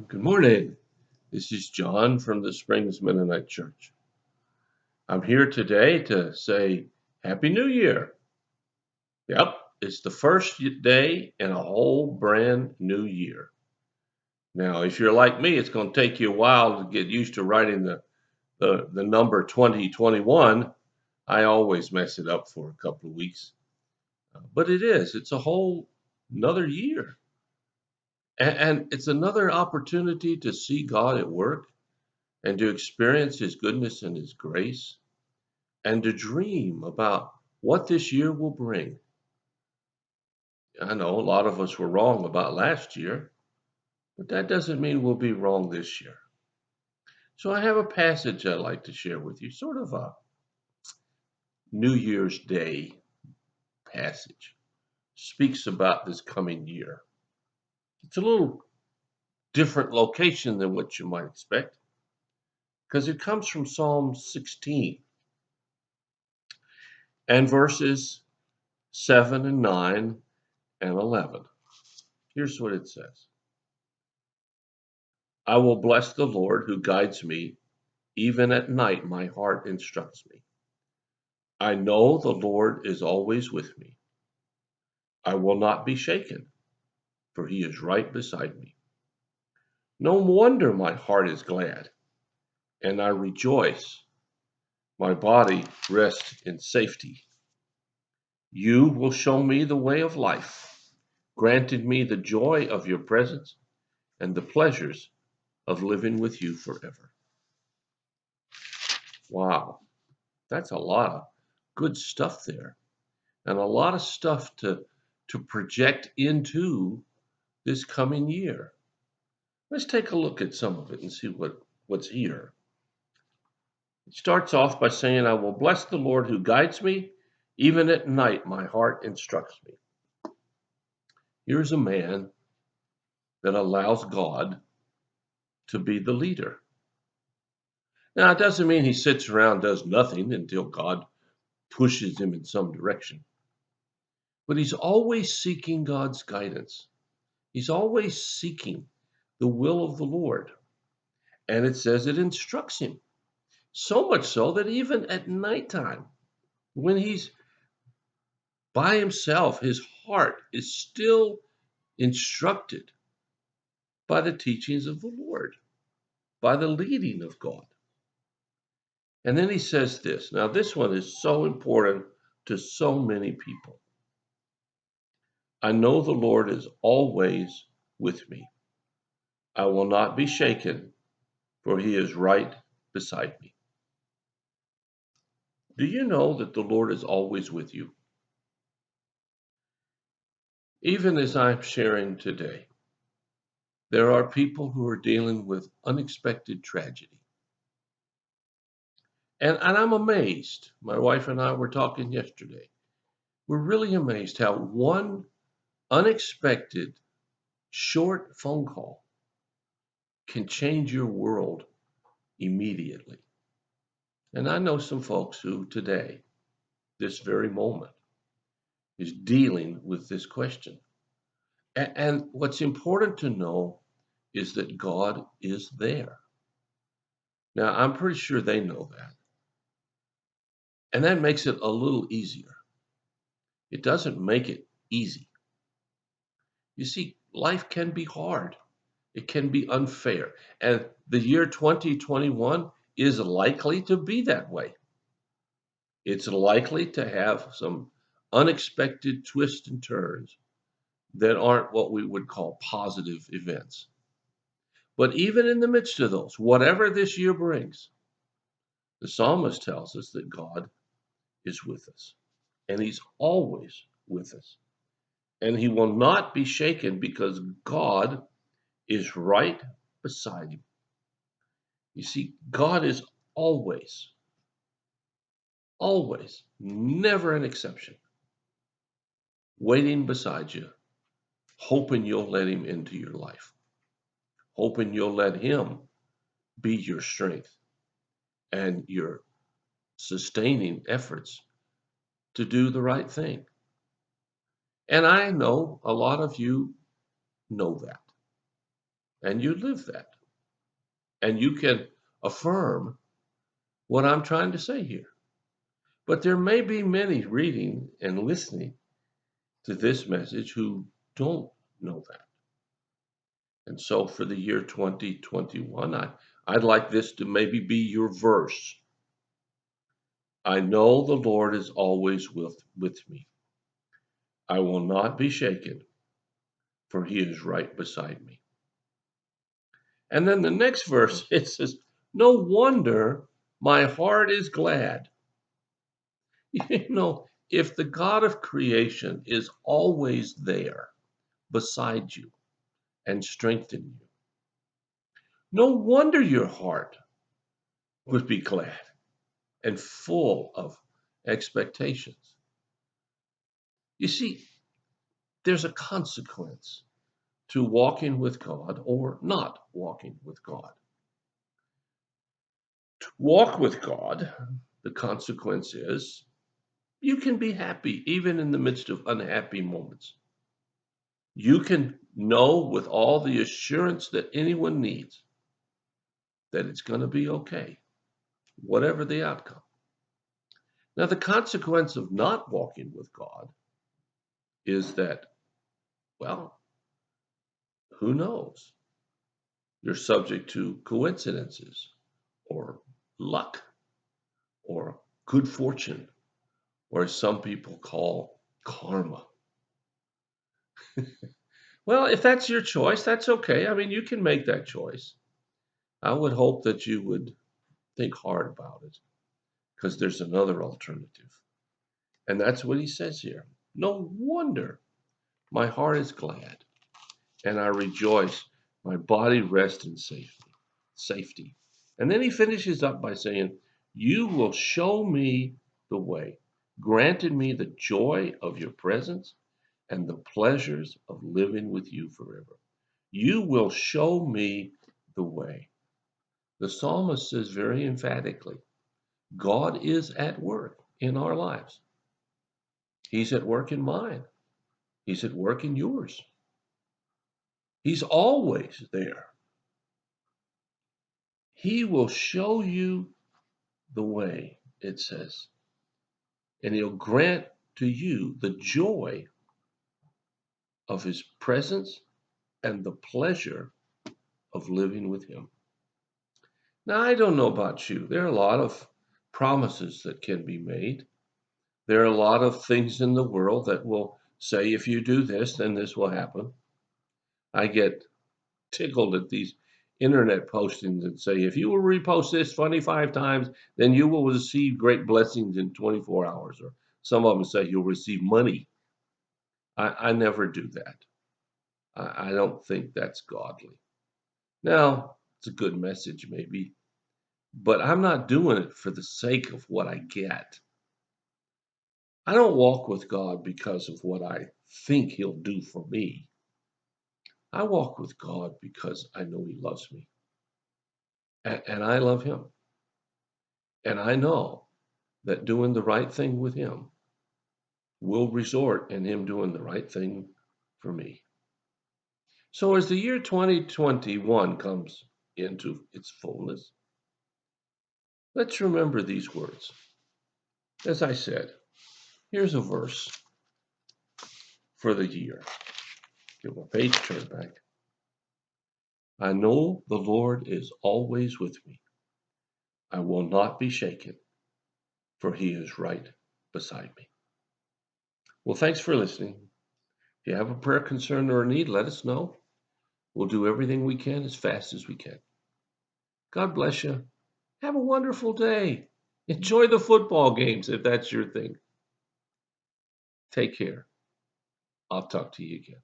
Good morning. This is John from the Springs Mennonite Church. I'm here today to say Happy New Year. Yep, it's the first day in a whole brand new year. Now, if you're like me, it's going to take you a while to get used to writing the number 2021. I always mess it up for a couple of weeks. But it's a whole another year. And it's another opportunity to see God at work and to experience His goodness and His grace and to dream about what this year will bring. I know a lot of us were wrong about last year, but that doesn't mean we'll be wrong this year. So I have a passage I'd like to share with you, sort of a New Year's Day passage. Speaks about this coming year. It's a little different location than what you might expect because it comes from Psalm 16 and verses 7 and 9 and 11. Here's what it says. I will bless the Lord who guides me. Even at night, my heart instructs me. I know the Lord is always with me. I will not be shaken, for he is right beside me. No wonder my heart is glad, and I rejoice. My body rests in safety. You will show me the way of life, granting me the joy of your presence and the pleasures of living with you forever. Wow, that's a lot of good stuff there. And a lot of stuff to project into this coming year. Let's take a look at some of it and see what's here. It starts off by saying, I will bless the Lord who guides me. Even at night, my heart instructs me. Here's a man that allows God to be the leader. Now, it doesn't mean he sits around, does nothing until God pushes him in some direction. But he's always seeking God's guidance. He's always seeking the will of the Lord. And it says it instructs him. So much so that even at nighttime, when he's by himself, his heart is still instructed by the teachings of the Lord, by the leading of God. And then he says this. Now, this one is so important to so many people. I know the Lord is always with me. I will not be shaken, for he is right beside me. Do you know that the Lord is always with you? Even as I'm sharing today, there are people who are dealing with unexpected tragedy. And I'm amazed. My wife and I were talking yesterday. We're really amazed how one unexpected short phone call can change your world immediately. And I know some folks who today, this very moment, is dealing with this question. And what's important to know is that God is there. Now, I'm pretty sure they know that. And that makes it a little easier. It doesn't make it easy. You see, life can be hard. It can be unfair. And the year 2021 is likely to be that way. It's likely to have some unexpected twists and turns that aren't what we would call positive events. But even in the midst of those, whatever this year brings, the psalmist tells us that God is with us. And he's always with us. And he will not be shaken because God is right beside him. You see, God is always, never an exception, waiting beside you, hoping you'll let him into your life, hoping you'll let him be your strength and your sustaining efforts to do the right thing. And I know a lot of you know that. and you live that. And you can affirm what I'm trying to say here. But there may be many reading and listening to this message who don't know that. And so for the year 2021, I'd like this to maybe be your verse. I know the Lord is always with me. I will not be shaken, for he is right beside me. And then the next verse, it says, no wonder my heart is glad. You know, if the God of creation is always there beside you and strengthening you, no wonder your heart would be glad and full of expectations. You see, there's a consequence to walking with God or not walking with God. To walk with God, the consequence is you can be happy even in the midst of unhappy moments. You can know with all the assurance that anyone needs that it's going to be okay, whatever the outcome. Now, the consequence of not walking with God is that, well, who knows? You're subject to coincidences or luck or good fortune, or as some people call karma. Well, if that's your choice, that's okay. I mean, you can make that choice. I would hope that you would think hard about it because there's another alternative. And that's what he says here. No wonder my heart is glad and I rejoice. My body rests in safety. And then he finishes up by saying, you will show me the way, granted me the joy of your presence and the pleasures of living with you forever. You will show me the way. The psalmist says very emphatically, God is at work in our lives. He's at work in mine. He's at work in yours. He's always there. He will show you the way, it says, and he'll grant to you the joy of his presence and the pleasure of living with him. Now, I don't know about you. There are a lot of promises that can be made. There are a lot of things in the world that will say, if you do this, then this will happen. I get tickled at these internet postings that say, if you will repost this 25 times, then you will receive great blessings in 24 hours. Or some of them say you'll receive money. I never do that. I don't think that's godly. Now, it's a good message, maybe, but I'm not doing it for the sake of what I get. I don't walk with God because of what I think he'll do for me. I walk with God because I know he loves me and I love him. And I know that doing the right thing with him will resort in him doing the right thing for me. So as the year 2021 comes into its fullness, let's remember these words. As I said, here's a verse for the year. Give a page turn back. I know the Lord is always with me. I will not be shaken, for he is right beside me. Well, thanks for listening. If you have a prayer concern or a need, let us know. We'll do everything we can as fast as we can. God bless you. Have a wonderful day. Enjoy the football games if that's your thing. Take care. I'll talk to you again.